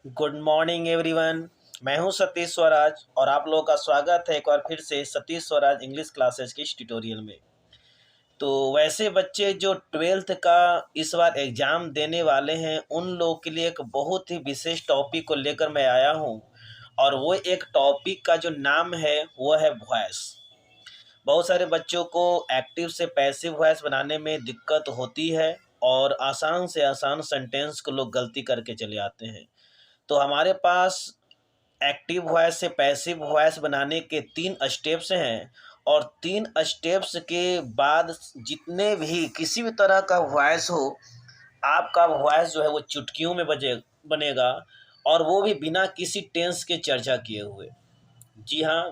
Good morning everyone. मैं हूं सतीश स्वराज और आप लोगों का स्वागत है एक बार फिर से सतीश स्वराज इंग्लिश क्लासेस के इस ट्यूटोरियल में। तो वैसे बच्चे जो ट्वेल्थ का इस बार एग्ज़ाम देने वाले हैं उन लोगों के लिए एक बहुत ही विशेष टॉपिक को लेकर मैं आया हूं। और वो एक टॉपिक का जो नाम है वो है वॉइस। बहुत सारे बच्चों को एक्टिव से पैसिव वॉइस बनाने में दिक्कत होती है और आसान से आसान सेंटेंस को लोग गलती करके चले आते हैं। तो हमारे पास एक्टिव वॉइस से पैसिव वॉइस बनाने के 3 स्टेप्स हैं। और 3 स्टेप्स के बाद जितने भी किसी भी तरह का वॉइस हो, आपका वॉइस जो है वो चुटकियों में बनेगा। और वो भी बिना किसी टेंस के चर्चा किए हुए। जी हाँ,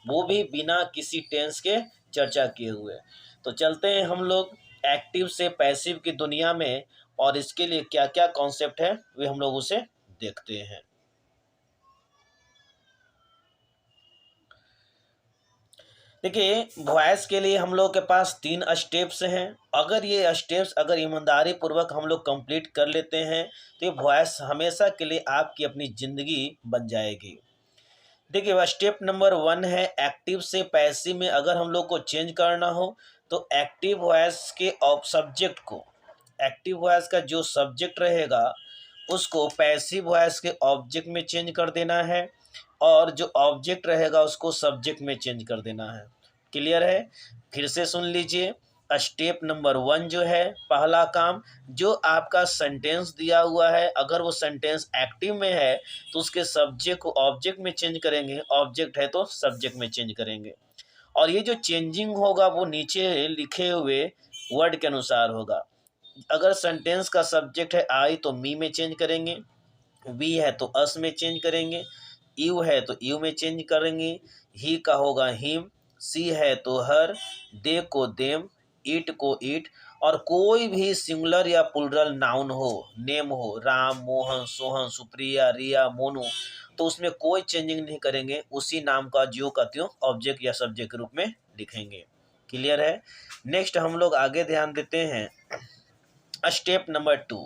वो भी बिना किसी टेंस के चर्चा किए हुए। तो चलते हैं हम लोग एक्टिव से पैसिव की दुनिया में, और इसके लिए क्या क्या कॉन्सेप्ट है वे हम लोग उसे देखते हैं। देखिए, वॉइस के लिए हम लोग के पास 3 स्टेप्स हैं। अगर ये स्टेप्स अगर ईमानदारी पूर्वक हम लोग कंप्लीट कर लेते हैं तो ये वॉइस हमेशा के लिए आपकी अपनी ज़िंदगी बन जाएगी। देखिए, वह स्टेप नंबर 1 है एक्टिव से पैसिव में अगर हम लोग को चेंज करना हो तो एक्टिव वॉइस के सब्जेक्ट को, एक्टिव वॉइस का जो सब्जेक्ट रहेगा उसको पैसिव वॉइस के ऑब्जेक्ट में चेंज कर देना है। और जो ऑब्जेक्ट रहेगा उसको सब्जेक्ट में चेंज कर देना है। क्लियर है? फिर से सुन लीजिए। स्टेप नंबर 1 जो है पहला काम, जो आपका सेंटेंस दिया हुआ है अगर वो सेंटेंस एक्टिव में है तो उसके सब्जेक्ट को ऑब्जेक्ट में चेंज करेंगे, ऑब्जेक्ट है तो सब्जेक्ट में चेंज करेंगे। और ये जो चेंजिंग होगा वो नीचे लिखे हुए वर्ड के अनुसार होगा। अगर सेंटेंस का सब्जेक्ट है आई तो मी में चेंज करेंगे, वी है तो अस में चेंज करेंगे, यू है तो यू में चेंज करेंगे, ही का होगा हिम, सी है तो हर, दे को देम, ईट को ईट। और कोई भी सिंगुलर या प्लुरल नाउन हो, नेम हो, राम, मोहन, सोहन, सुप्रिया, रिया, मोनू, तो उसमें कोई चेंजिंग नहीं करेंगे, उसी नाम का ज्यों का त्यों ऑब्जेक्ट या सब्जेक्ट के रूप में लिखेंगे। क्लियर है? नेक्स्ट हम लोग आगे ध्यान देते हैं स्टेप नंबर 2।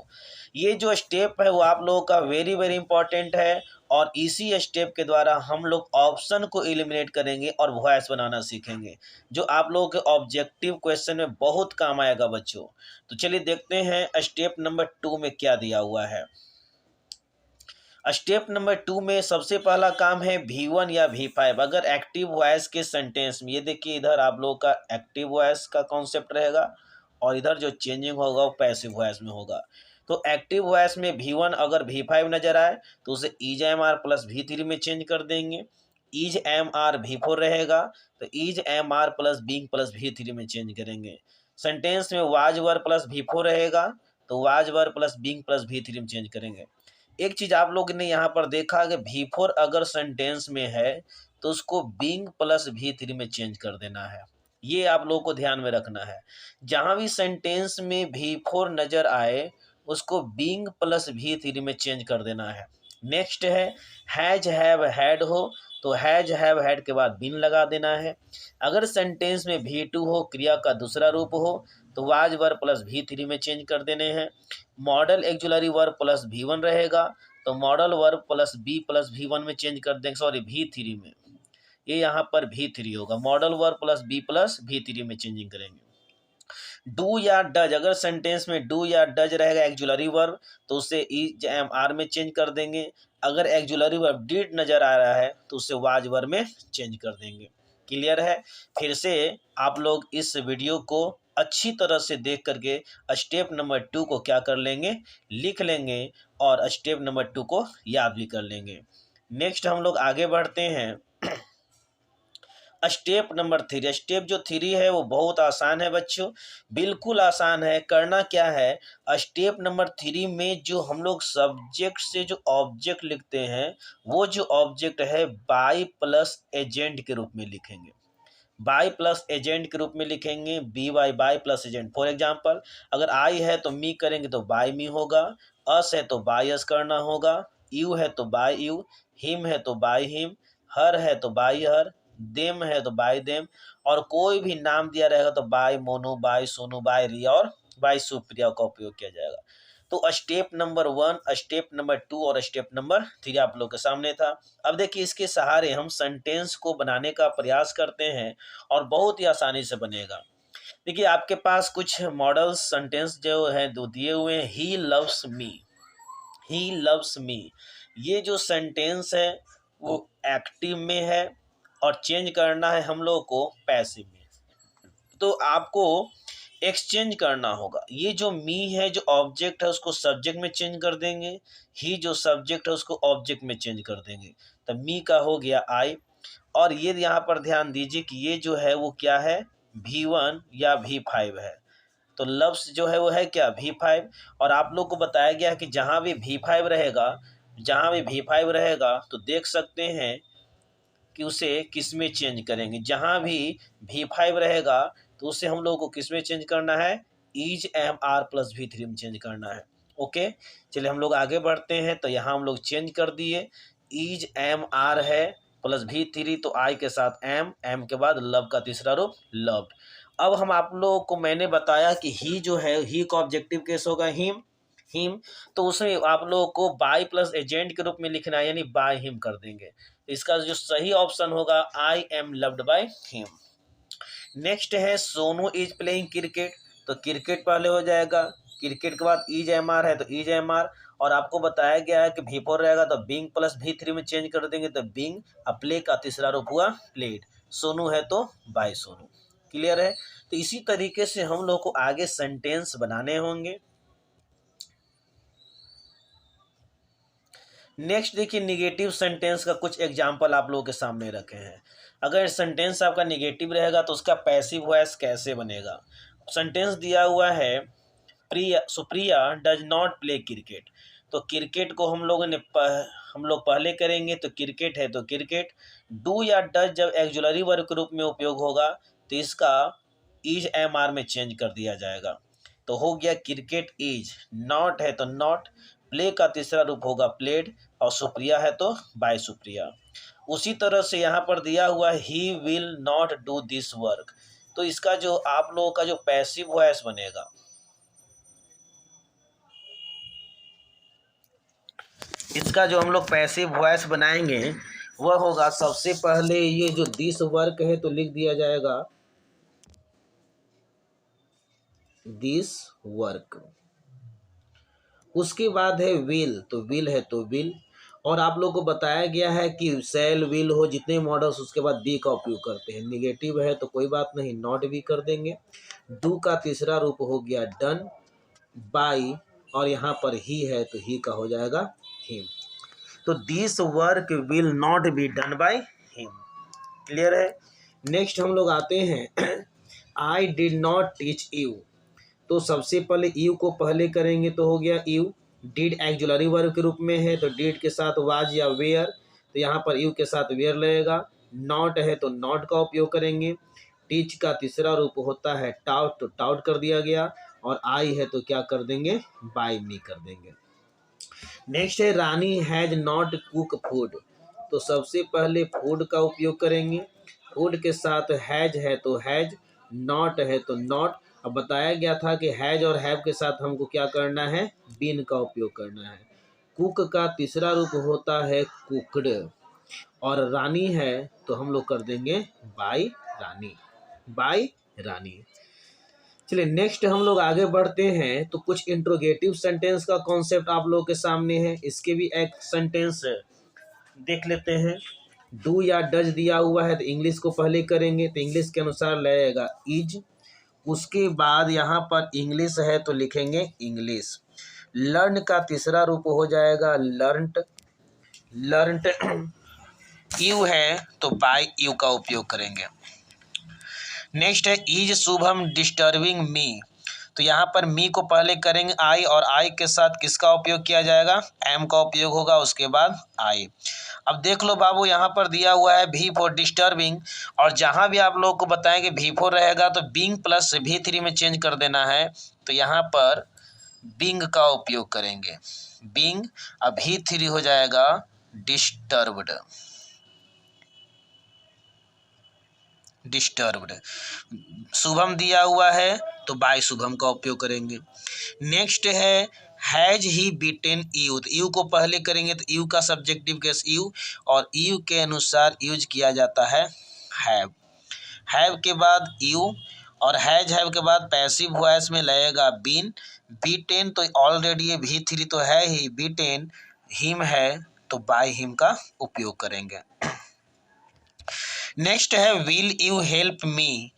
ये जो स्टेप है वो आप लोगों का वेरी वेरी इंपॉर्टेंट है। और इसी स्टेप के द्वारा हम लोग ऑप्शन को एलिमिनेट करेंगे और वॉइस बनाना सीखेंगे, जो आप लोगों के ऑब्जेक्टिव क्वेश्चन में बहुत काम आएगा बच्चों। तो चलिए देखते हैं स्टेप नंबर 2 में क्या दिया हुआ है। स्टेप नंबर 2 में सबसे पहला काम है V1 या V5। अगर एक्टिव वॉइस के सेंटेंस में, ये देखिए इधर आप लोगों का एक्टिव वॉइस का कॉन्सेप्ट रहेगा और इधर जो चेंजिंग होगा वो पैसिव वॉइस में होगा। तो एक्टिव वॉइस में V1 अगर V5 नजर आए तो उसे is am are plus V3 में चेंज कर देंगे। इज एम आर V4 रहेगा तो is am are plus being plus V3 में चेंज करेंगे। सेंटेंस में वाज वर प्लस V4 रहेगा तो was were plus being plus V3 में चेंज करेंगे। एक चीज आप लोग ने यहाँ पर देखा कि V4 अगर सेंटेंस में है तो उसको बीइंग प्लस V3 में चेंज कर देना है। ये आप लोगों को ध्यान में रखना है। जहां भी सेंटेंस में V4 नजर आए उसको बीइंग प्लस V3 में चेंज कर देना है। नेक्स्ट है हैज हैव हैड हो तो हैज हैव हैड के बाद बीन लगा देना है। अगर सेंटेंस में V2 हो, क्रिया का दूसरा रूप हो, तो वाज वर प्लस V3 में चेंज कर देने हैं। Model auxiliary verb plus V1 रहेगा तो modal verb plus be plus V1 में चेंज कर देंगे, सॉरी V3 में। ये यहाँ पर V3 होगा, modal verb plus be plus V3 में चेंजिंग करेंगे। डू या डज, अगर सेंटेंस में डू या डज रहेगा एक्जुलरी वर्ब तो उसे इज एम आर में चेंज कर देंगे। अगर एक्जुलरी वर्ब डिड नजर आ रहा है तो उसे वाज वर्ब में चेंज कर देंगे। क्लियर है? फिर से आप लोग इस वीडियो को अच्छी तरह से देख करके स्टेप नंबर 2 को क्या कर लेंगे, लिख लेंगे और स्टेप नंबर 2 को याद भी कर लेंगे। नेक्स्ट हम लोग आगे बढ़ते हैं स्टेप नंबर 3। स्टेप जो 3 है वो बहुत आसान है बच्चों, बिल्कुल आसान है। करना क्या है, स्टेप नंबर 3 में जो हम लोग सब्जेक्ट से जो ऑब्जेक्ट लिखते हैं वो जो ऑब्जेक्ट है बाई प्लस एजेंट के रूप में लिखेंगे। बाई प्लस एजेंट के रूप में लिखेंगे, B Y by plus agent. For example अगर आई है तो मी करेंगे तो बाई मी होगा, अस है तो बाई अस करना होगा, यू है तो बाई यू, हिम है तो बाई हिम, हर है तो बाई हर, देम है तो बाई देम। और कोई भी नाम दिया रहेगा तो by Monu, by Sonu, by Riya और बाई सुप्रिया का उपयोग किया जाएगा। तो स्टेप नंबर 1, स्टेप नंबर 2 और स्टेप नंबर 3 आप लोग के सामने था। अब देखिए इसके सहारे हम सेंटेंस को बनाने का प्रयास करते हैं और बहुत ही आसानी से बनेगा। देखिए आपके पास कुछ मॉडल्स सेंटेंस जो है दो दिए हुए हैं। He loves me, he loves me, ये जो सेंटेंस है वो एक्टिव में है और चेंज करना है हम लोग को पैसिव में। तो आपको एक्सचेंज करना होगा। ये जो मी है जो ऑब्जेक्ट है उसको सब्जेक्ट में चेंज कर देंगे, ही जो सब्जेक्ट है उसको ऑब्जेक्ट में चेंज कर देंगे। तो मी का हो गया आई। और ये यहाँ पर ध्यान दीजिए कि ये जो है वो क्या है, V1 या V5 है। तो लव्स जो है वो है क्या, V5। और आप लोग को बताया गया है कि जहाँ भी V5 रहेगा, जहाँ भी V5 रहेगा तो देख सकते हैं कि उसे किस में चेंज करेंगे। जहाँ भी V5 रहेगा तो उसे हम लोग को किस में चेंज करना है, is am are plus V3 में चेंज करना है। ओके, चलिए हम लोग आगे बढ़ते हैं। तो यहाँ हम लोग चेंज कर दिए, इज एम आर है प्लस V3, तो आई के साथ एम, एम के बाद लव का तीसरा रूप लव्ड। अब हम आप लोगों को मैंने बताया कि ही जो है, ही का ऑब्जेक्टिव केस होगा हिम, हिम। तो उसमें आप लोगों को बाय प्लस एजेंट के रूप में लिखना है, यानी बाय हिम कर देंगे। इसका जो सही ऑप्शन होगा I am loved by him. Next है सोनू इज प्लेइंग क्रिकेट, तो क्रिकेट पहले हो जाएगा, क्रिकेट के बाद इज एम आर है तो इज एम आर। और आपको बताया गया है कि V4 रहेगा तो बिंग प्लस V3 में चेंज कर देंगे, तो बिंग। अब प्ले का तीसरा रूप हुआ प्लेड, सोनू है तो बाय सोनू। क्लियर है। तो इसी तरीके से हम लोग को आगे सेंटेंस बनाने होंगे। नेक्स्ट देखिए निगेटिव सेंटेंस का कुछ एग्जाम्पल आप लोगों के सामने रखे हैं। अगर सेंटेंस आपका निगेटिव रहेगा तो उसका पैसिव वॉइस कैसे बनेगा। सेंटेंस दिया हुआ है Priya Supriya does not play cricket. तो क्रिकेट को हम लोगों ने हम लोग पहले करेंगे, तो क्रिकेट है तो क्रिकेट। डू या डज जब एक्जुलरी वर्ग के रूप में उपयोग होगा तो इसका इज एम आर में चेंज कर दिया जाएगा। तो हो गया क्रिकेट इज, नॉट है तो नॉट, प्ले का तीसरा रूप होगा प्लेड, और सुप्रिया है तो बाय सुप्रिया। उसी तरह से यहाँ पर दिया हुआ है he will not do this work. तो इसका जो आप लोगों का जो पैसिव वॉइस बनेगा, इसका जो हम लोग पैसिव वॉइस बनाएंगे वह होगा, सबसे पहले ये जो दिस वर्क है तो लिख दिया जाएगा दिस वर्क। उसके बाद है विल, तो विल है तो विल। और आप लोग को बताया गया है कि सेल विल हो जितने मॉडल्स उसके बाद बी का उपयोग करते हैं। निगेटिव है तो कोई बात नहीं, नॉट भी कर देंगे। डू का तीसरा रूप हो गया डन, बाई, और यहाँ पर ही है तो ही का हो जाएगा हिम। तो this work will not be done by him. Clear है। नेक्स्ट हम लोग आते हैं I did not teach you. तो सबसे पहले यू को पहले करेंगे तो हो गया यू। डिड एक्जुलरी वर्ब के रूप में है तो डिड के साथ वाज या वेयर, तो यहाँ पर यू के साथ वेयर लगेगा। नॉट है तो नॉट का उपयोग करेंगे। टीच का तीसरा रूप होता है टाउट, तो टाउट कर दिया गया। और आई है तो क्या कर देंगे, बाय मी कर देंगे। नेक्स्ट है रानी हैज नॉट कुक फूड। तो सबसे पहले फूड का उपयोग करेंगे। फूड के साथ हैज है तो हैज, नॉट है तो नॉट। अब बताया गया था कि हैज और हैव के साथ हमको क्या करना है, बीन का उपयोग करना है। कुक का तीसरा रूप होता है कुकड, और रानी है तो हम लोग कर देंगे बाय रानी, बाय रानी। चलिए नेक्स्ट हम लोग आगे बढ़ते हैं। तो कुछ इंट्रोगेटिव सेंटेंस का कॉन्सेप्ट आप लोगों के सामने है, इसके भी एक सेंटेंस देख लेते हैं। डू या डज दिया हुआ है तो इंग्लिश को पहले करेंगे, तो इंग्लिश के अनुसार लगेगा इज। उसके बाद यहाँ पर इंग्लिश है तो लिखेंगे इंग्लिश। लर्न का तीसरा रूप हो जाएगा लर्नट, लर्नट। यू है तो बाय यू का उपयोग करेंगे। नेक्स्ट है इज शुभम डिस्टर्बिंग मी। तो यहाँ पर मी को पहले करेंगे आई, और आई के साथ किसका उपयोग किया जाएगा, एम का उपयोग होगा, उसके बाद आई। अब देख लो बाबू, यहाँ पर दिया हुआ है V4 डिस्टर्बिंग, और जहाँ भी आप लोग को बताएंगे V4 रहेगा तो बिंग प्लस V3 में चेंज कर देना है। तो यहाँ पर बिंग का उपयोग करेंगे, बिंग। अब V3 हो जाएगा डिस्टर्ब्ड, डिस्टर्ब्ड। शुभम दिया हुआ है तो बाय शुभम का उपयोग करेंगे। नेक्स्ट है हैज ही बीटेन यू, तो यू को पहले करेंगे तो यू का सब्जेक्टिव केस यू, और यू के अनुसार यूज किया जाता है हैव। हैव के बाद यू, और हैव के बाद पैसिव वॉइस में लगेगा बीन। बीटेन तो ऑलरेडी ये V3 तो है ही, बीटेन हिम है तो बाय हिम का उपयोग करेंगे। नेक्स्ट है विल यू हेल्प मी,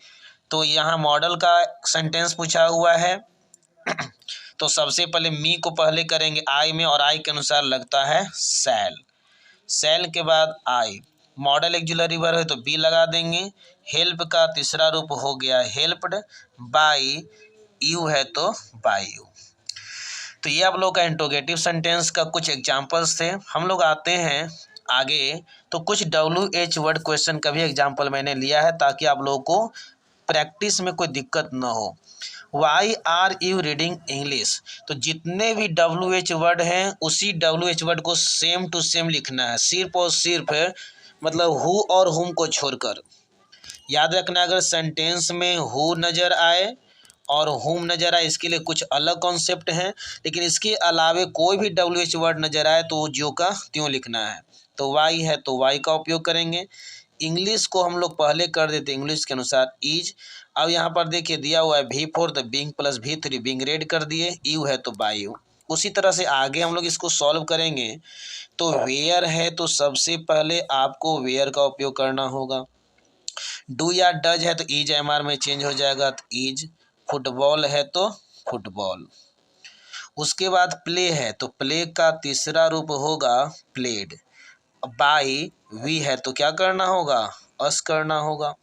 तो यहाँ मॉडल का सेंटेंस पूछा हुआ है तो सबसे पहले मी को पहले करेंगे आई में, और आई के अनुसार लगता है शैल। शैल के बाद आई, मॉडल एक्जुलरी वर्ब है तो बी लगा देंगे। हेल्प का तीसरा रूप हो गया हेल्प्ड, बाय यू है तो बाय यू। तो ये आप लोग का इंट्रोगेटिव सेंटेंस का कुछ एग्जांपल्स थे। हम लोग आते हैं आगे, तो कुछ WH वर्ड क्वेश्चन का भी एग्जांपल मैंने लिया है ताकि आप लोगों को प्रैक्टिस में कोई दिक्कत ना हो। Why are you reading English, तो जितने भी WH वर्ड हैं उसी WH वर्ड को सेम टू सेम लिखना है, सिर्फ और सिर्फ मतलब हु और हुम को छोड़कर। याद रखना, अगर सेंटेंस में हु नज़र आए और हुम नज़र आए इसके लिए कुछ अलग कॉन्सेप्ट हैं, लेकिन इसके अलावे कोई भी WH वर्ड नज़र आए तो ज्यों का त्यों लिखना है। तो वाई है तो वाई का उपयोग करेंगे। इंग्लिश को हम लोग पहले कर देते इंग्लिश के अनुसार इज। अब यहाँ पर देखिए दिया हुआ है V4 तो Bing plus V3, Bing red कर दिए, यू है तो बाय यू। उसी तरह से आगे हम लोग इसको सॉल्व करेंगे। तो वेयर है तो सबसे पहले आपको वेयर का उपयोग करना होगा। डू या डज है तो इज MR में चेंज हो जाएगा तो इज। फुटबॉल है तो फुटबॉल। उसके बाद प्ले है तो प्ले का तीसरा रूप होगा प्लेड। बाय वी है तो क्या करना होगा, अस करना होगा।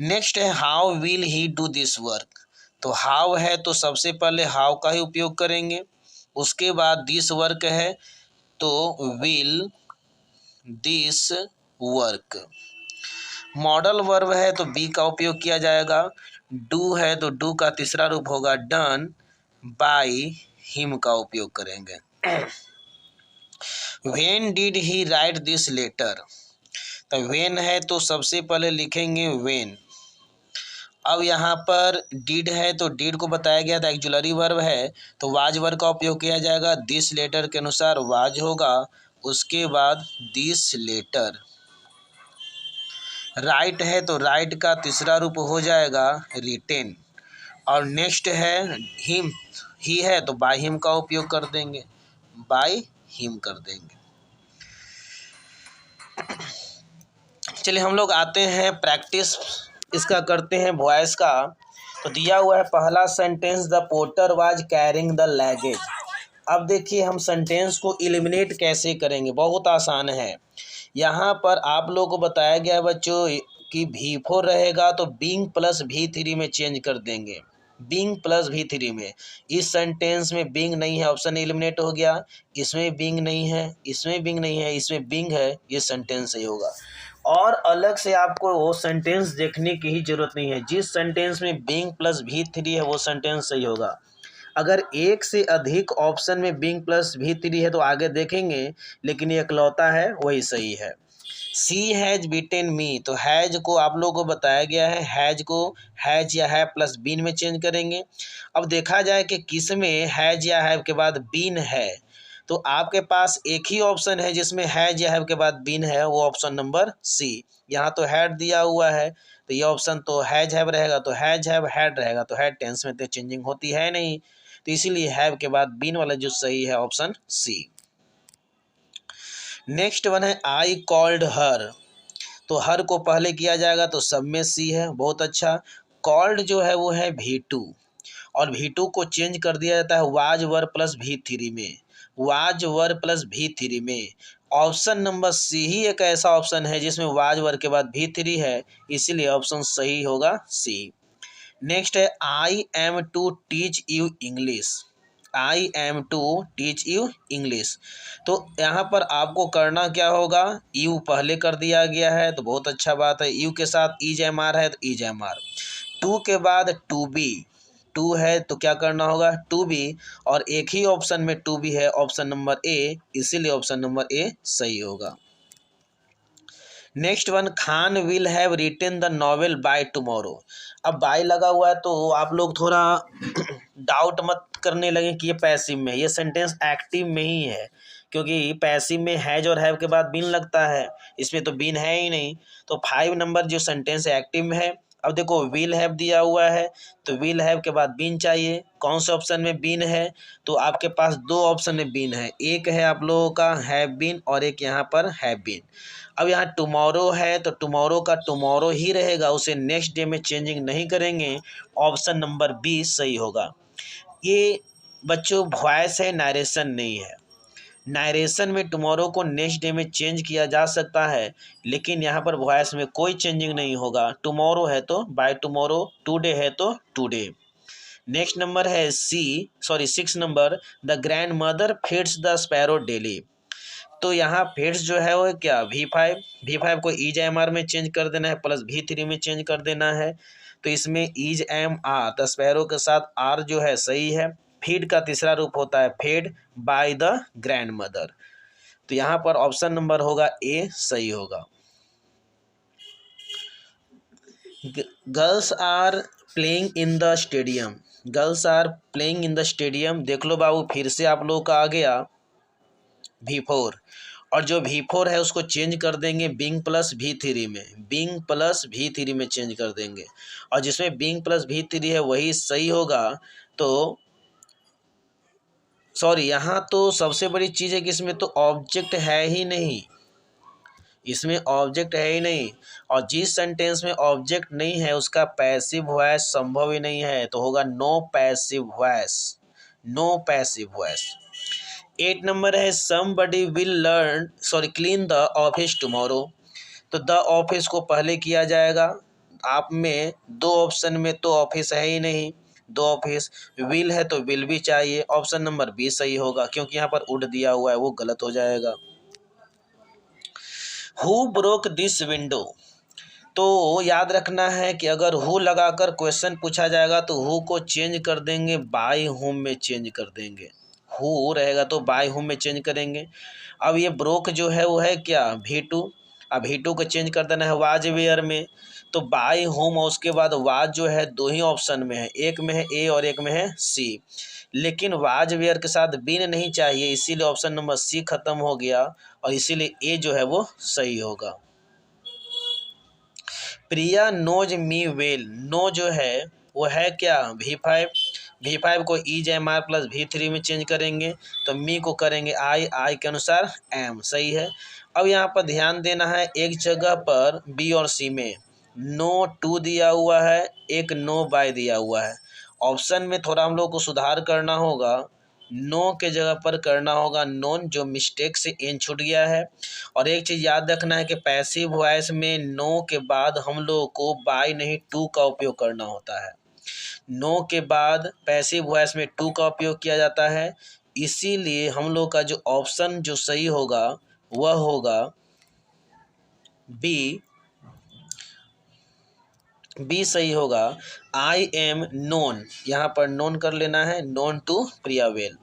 नेक्स्ट है how will he do this work, तो हाउ है तो सबसे पहले हाउ का ही उपयोग करेंगे। उसके बाद दिस वर्क है तो will this work. Modal verb है तो बी का उपयोग किया जाएगा। डू है तो डू का तीसरा रूप होगा डन, बाय हिम का उपयोग करेंगे। When did he write this letter, तो व्हेन है तो सबसे पहले लिखेंगे व्हेन। अब यहाँ पर डिड है तो डिड को बताया गया था एक्जुलरी वर्ब है तो वाज वर्ब का उपयोग किया जाएगा। दिस लेटर के अनुसार वाज होगा। उसके बाद दिस लेटर। राइट है तो राइट का तीसरा रूप हो जाएगा रिटेन। और नेक्स्ट है हिम, ही है तो बाय हिम का उपयोग कर देंगे, बाय हिम कर देंगे। चलिए हम लोग आते हैं प्रैक्टिस इसका करते हैं वॉइस का। तो दिया हुआ है पहला sentence the porter was carrying the luggage. अब देखिए हम सेंटेंस को एलिमिनेट कैसे करेंगे, बहुत आसान है। यहाँ पर आप लोगों को बताया गया है बच्चों कि V4 रहेगा तो बिंग प्लस V3 में चेंज कर देंगे, बिंग प्लस V3 में। इस सेंटेंस में बिंग नहीं है, ऑप्शन एलिमिनेट हो गया। इसमें बिंग नहीं है, इसमें बिंग नहीं है, इसमें बिंग है, ये सेंटेंस सही होगा। और अलग से आपको वो सेंटेंस देखने की ही जरूरत नहीं है, जिस सेंटेंस में बिंग प्लस V3 है वो सेंटेंस सही होगा। अगर एक से अधिक ऑप्शन में बिंग प्लस V3 है तो आगे देखेंगे, लेकिन ये इकलौता है वही सही है। सी हैज बीटेन मी, तो हैज को आप लोगों को बताया गया है, हैज को हैज या है प्लस बीन में चेंज करेंगे। अब देखा जाए कि किस में हैज या हैव के बाद बीन है, तो आपके पास एक ही ऑप्शन है जिसमें हैज या हैव के बाद बीन है, वो ऑप्शन नंबर सी। यहाँ तो हैड दिया हुआ है तो ये ऑप्शन तो हैज हैव रहेगा, तो हैज हैव हैड रहेगा, तो हैड टेंस में तो चेंजिंग होती है नहीं, तो इसीलिए हैव के बाद बीन वाला जो सही है ऑप्शन सी। नेक्स्ट वन है आई कॉल्ड हर, तो हर को पहले किया जाएगा तो सब में सी है, बहुत अच्छा। कॉल्ड जो है वो है V2 और V2 को चेंज कर दिया जाता है वाज वर प्लस V3 में, वाज वर प्लस V3 में। ऑप्शन नंबर सी ही एक ऐसा ऑप्शन है जिसमें वाज वर के बाद V3 है, इसीलिए ऑप्शन सही होगा सी। नेक्स्ट है I am to teach you English, I am to teach you English. तो यहाँ पर आपको करना क्या होगा, यू पहले कर दिया गया है तो बहुत अच्छा बात है, यू के साथ इज MR है तो इज MR। टू के बाद टू बी, टू है तो क्या करना होगा टू बी, और एक ही ऑप्शन में टू बी है ऑप्शन नंबर ए, इसीलिए ऑप्शन नंबर ए सही होगा। Next one Khan will have written the novel by tomorrow. अब बाय लगा हुआ है तो आप लोग थोड़ा डाउट मत करने लगे कि ये पैसिव में है, ये सेंटेंस एक्टिव में ही है, क्योंकि पैसिव में हैज और हैव के बाद बीन लगता है, इसमें तो बीन है ही नहीं। तो 5 नंबर जो सेंटेंस एक्टिव में है। अब देखो विल हैव दिया हुआ है, तो विल हैव के बाद बीन चाहिए। कौन से ऑप्शन में बीन है? तो आपके पास दो ऑप्शन में बीन है, एक है आप लोगों का हैव बीन और एक यहाँ पर हैव बीन। अब यहाँ टुमारो है तो टुमारो का टुमारो ही रहेगा, उसे नेक्स्ट डे में चेंजिंग नहीं करेंगे। ऑप्शन नंबर बी सही होगा। ये बच्चों वॉइस है, नारेशन नहीं है। नारेशन में टुमारो को नेक्स्ट डे में चेंज किया जा सकता है, लेकिन यहाँ पर वॉइस में कोई चेंजिंग नहीं होगा। टुमारो है तो बाय टुमारो, टुडे है तो टुडे। नेक्स्ट नंबर है 6 number, the grand mother feeds the sparrow daily. तो यहाँ फीड्स जो है वो क्या, V5 को ईज एम आर में चेंज कर देना है, प्लस V3 में चेंज कर देना है। तो इसमें is am are the sparrow के साथ आर जो है सही है। फीड का तीसरा रूप होता है fed by the grandmother. तो यहाँ पर ऑप्शन नंबर होगा ए सही होगा। Girls are playing in the stadium. Girls are playing in the stadium, देख लो बाबू फिर से आप लोग का आ गया V4, और जो V4 है उसको चेंज कर देंगे बिंग प्लस V3 में, बिंग प्लस V3 में चेंज कर देंगे, और जिसमें बिंग प्लस V3 है वही सही होगा। तो सॉरी, यहाँ तो सबसे बड़ी चीज़ है कि इसमें तो ऑब्जेक्ट है ही नहीं, इसमें ऑब्जेक्ट है ही नहीं, और जिस सेंटेंस में ऑब्जेक्ट नहीं है उसका पैसिव वॉइस संभव ही नहीं है, तो होगा no passive voice, no passive voice. 8 number है somebody will clean the office tomorrow. तो द ऑफिस को पहले किया जाएगा, आप में दो ऑप्शन में तो ऑफिस है ही नहीं, दो ऑफिस, विल है तो विल भी चाहिए। ऑप्शन नंबर बी सही होगा, क्योंकि यहाँ पर वुड दिया हुआ है वो गलत हो जाएगा। हु ब्रोक दिस विंडो, तो याद रखना है कि अगर हु लगाकर क्वेश्चन पूछा जाएगा तो हु को चेंज कर देंगे, बाय हुम में चेंज कर देंगे। हु रहेगा तो बाय हुम में चेंज करेंगे। अब ये ब्रोक जो है वो है क्या, V2। अब V2 को चेंज कर देना है वाज वेयर में, तो बाय होम और उसके बाद वाज जो है दो ही ऑप्शन में है, एक में है ए और एक में है सी, लेकिन वाज वेयर के साथ बीन नहीं चाहिए, इसीलिए ऑप्शन नंबर सी खत्म हो गया, और इसीलिए ए जो है वो सही होगा। प्रिया नोज मी वेल, नो जो है वो है क्या, V5 को ease am are plus V3 में चेंज करेंगे, तो मी को करेंगे आई के अनुसार एम, सही है। अब यहाँ पर ध्यान देना है, एक जगह पर बी और सी में नो टू दिया हुआ है, एक नो बाय दिया हुआ है। ऑप्शन में थोड़ा हम लोग को सुधार करना होगा, नो के जगह पर करना होगा नोन, जो मिस्टेक से एन छूट गया है। और एक चीज़ याद रखना है कि पैसिव वॉइस में नो के बाद हम लोग को बाय नहीं टू का उपयोग करना होता है, नो के बाद पैसिव वॉइस में टू का उपयोग किया जाता है, इसीलिए हम लोग का जो ऑप्शन जो सही होगा वह होगा बी सही होगा। आई एम नोन, यहाँ पर नोन कर लेना है, known to Priya well.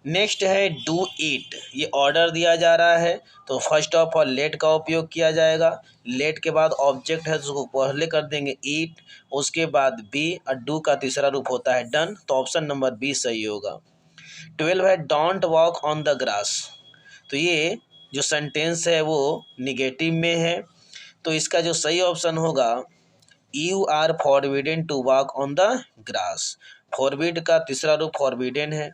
Next है डू इट, ये ऑर्डर दिया जा रहा है, तो फर्स्ट ऑफ ऑल लेट का उपयोग किया जाएगा, लेट के बाद ऑब्जेक्ट है तो उसको पहले कर देंगे ईट, उसके बाद बी, और डू का तीसरा रूप होता है डन, तो ऑप्शन नंबर बी सही होगा। 12 है don't walk on the grass, तो ये जो सेंटेंस है वो निगेटिव में है, तो इसका जो सही ऑप्शन होगा you are forbidden to walk on the grass, forbid का तीसरा रूप फॉरबिडन है।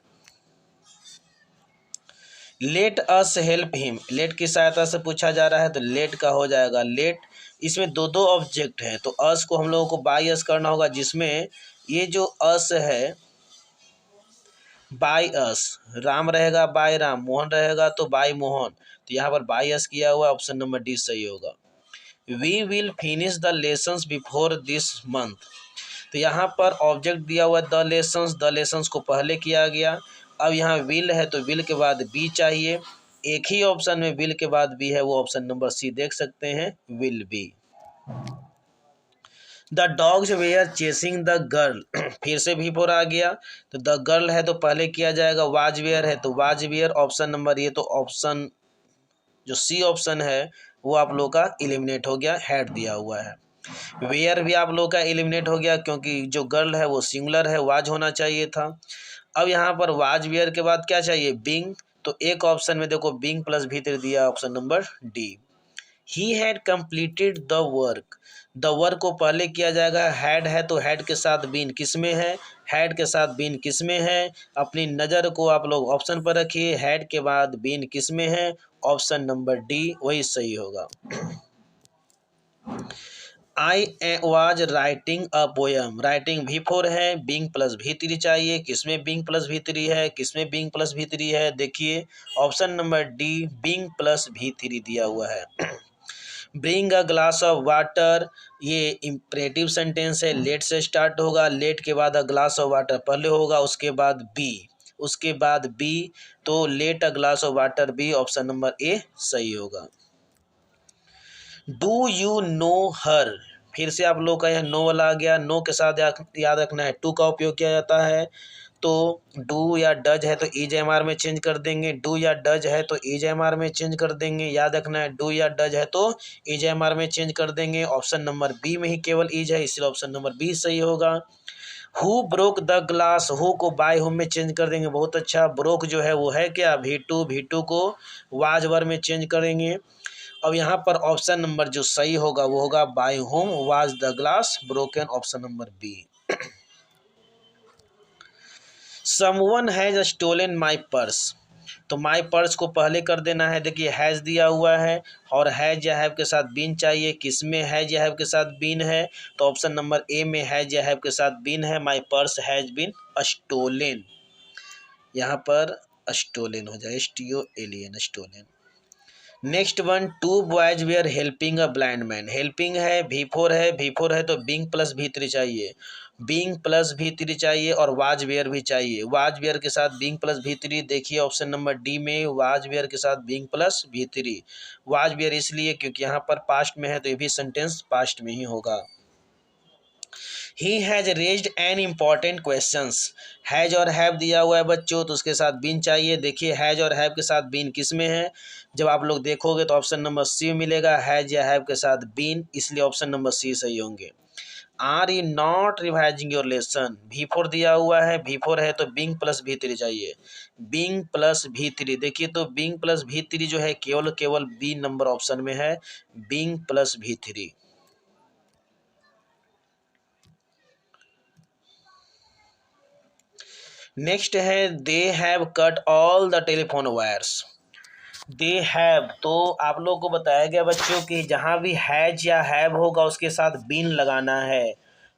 Let us help him, let की सहायता से पूछा जा रहा है तो लेट का हो जाएगा लेट, इसमें दो दो ऑब्जेक्ट हैं, तो अस को हम लोगों को बाय अस करना होगा, जिसमें ये जो अस है बाय अस, राम रहेगा बाय राम, मोहन रहेगा तो बाय मोहन, तो यहाँ पर बाय अस किया हुआ, ऑप्शन नंबर डी सही होगा। We will finish the lessons before this month, तो यहाँ पर ऑब्जेक्ट दिया हुआ है द लेसन्स को पहले किया गया। अब यहाँ विल है तो विल के बाद बी चाहिए, एक ही ऑप्शन में विल के बाद बी है, वो ऑप्शन नंबर सी देख सकते हैं, will be. The dogs were chasing the girl, फिर से V4 आ गया, तो द गर्ल है तो पहले किया जाएगा, वाज वेयर है तो वाज वेयर, ऑप्शन नंबर ये तो ऑप्शन जो सी ऑप्शन है वो आप लोग का एलिमिनेट हो गया, हैड दिया हुआ है। वेयर भी आप लोगों का एलिमिनेट हो गया क्योंकि जो गर्ल है वो सिंगुलर है, वाज होना चाहिए था। अब यहाँ पर वाज वेयर के बाद क्या चाहिए, बीइंग। तो एक ऑप्शन में देखो बीइंग प्लस भी दिया, option number D. He had completed the work. The work को पहले किया जाएगा, हैड है तो हैड के साथ बीन किस में है, हैड के साथ बीन किस में है। अपनी नज़र को आप लोग ऑप्शन पर रखिए, हैड के बाद बीन किस में है, ऑप्शन नंबर डी वही सही होगा। I was writing a poem. Writing V4 है, बीइंग प्लस भी चाहिए, किसमें बीइंग प्लस भी है, किसमें बीइंग प्लस भी है, देखिए option number D being plus भी दिया हुआ है। Bring a glass of water, ये इम्परेटिव सेंटेंस है, लेट से स्टार्ट होगा, लेट के बाद अ ग्लास ऑफ वाटर पहले होगा, उसके बाद बी, तो let a glass of water be, option number A सही होगा। डू यू नो हर, फिर से आप लोग का यहाँ नो वाला आ गया, नो के साथ याद रखना है टू का उपयोग किया जाता है। तो डू या डज है तो इज एम आर में चेंज कर देंगे, डू या डज है तो इज एम आर में चेंज कर देंगे, याद रखना है डू या डज है तो इज एम आर में चेंज कर देंगे। ऑप्शन नंबर बी में ही केवल इज है, इसलिए ऑप्शन नंबर बी सही होगा। Who broke the glass, who co by whom में चेंज कर देंगे, बहुत अच्छा। ब्रोक जो है वो है क्या, V2 को वाज वर में चेंज करेंगे। अब यहाँ पर ऑप्शन नंबर जो सही होगा वो होगा by whom was the glass broken, option number B. Someone has stolen my purse, तो माई पर्स को पहले कर देना है, देखिए हैज दिया हुआ है और हैज या हैव के साथ बीन चाहिए, किसमें हैज या हैव के साथ बीन है, तो ऑप्शन नंबर ए में हैज या हैव के साथ बीन है, my purse has been stolen, यहाँ पर स्टोलन हो जाए, STOLN stolen. Next one, two boys were helping a blind man, helping है V4 है तो बीइंग प्लस भी चाहिए, बीइंग प्लस भी चाहिए और वाज वेयर भी चाहिए, वाज वेयर के साथ बीइंग प्लस भी, देखिए ऑप्शन नंबर डी में वाज वेयर के साथ बीइंग प्लस भी। वाज वेयर इसलिए क्योंकि यहाँ पर पास्ट में है तो ये भी सेंटेंस पास्ट में ही होगा। He has raised an important questions, has और हैव दिया हुआ है बच्चों तो उसके साथ बीन चाहिए, देखिए हैज और हैव के साथ बीन किस में है, जब आप लोग देखोगे तो ऑप्शन नंबर सी मिलेगा, हैज या हैव के साथ बीन, इसलिए ऑप्शन नंबर सी सही होंगे। Are you not revising your lesson, V4 दिया हुआ है, V4 है तो बीइंग प्लस भी चाहिए, बीइंग प्लस भी, देखिए तो बीइंग प्लस भी जो है केवल बी नंबर ऑप्शन में है, बीइंग प्लस भी। नेक्स्ट है they have cut all the telephone wires, they have, तो आप लोगों को बताया गया बच्चों कि जहाँ भी हैज या हैव होगा उसके साथ बीन लगाना है,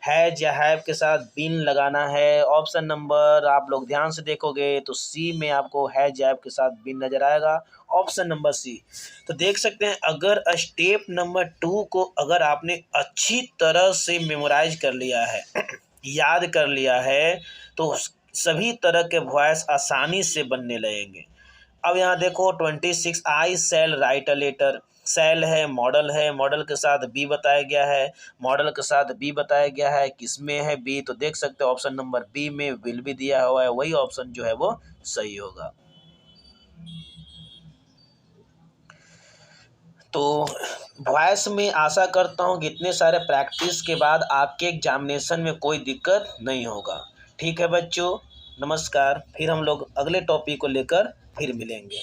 हैज या हैव के साथ बीन लगाना है। ऑप्शन नंबर आप लोग ध्यान से देखोगे तो सी में आपको हैज या हैव के साथ बीन नजर आएगा, ऑप्शन नंबर सी। तो देख सकते हैं अगर स्टेप नंबर 2 को अगर आपने अच्छी तरह से मेमोराइज कर लिया है याद कर लिया है तो सभी तरह के वॉइस आसानी से बनने लगेंगे। अब यहाँ देखो 26, I shall write a letter, shall है, मॉडल के साथ बी बताया गया है, मॉडल के साथ बी बताया गया है, किसमें है बी, तो देख सकते हो ऑप्शन नंबर बी में विल भी दिया हुआ है, वही ऑप्शन जो है वो सही होगा। तो वॉइस में आशा करता हूँ कि इतने सारे प्रैक्टिस के बाद आपके एग्जामिनेशन में कोई दिक्कत नहीं होगा। ठीक है बच्चों, नमस्कार, फिर हम लोग अगले टॉपिक को लेकर फिर मिलेंगे।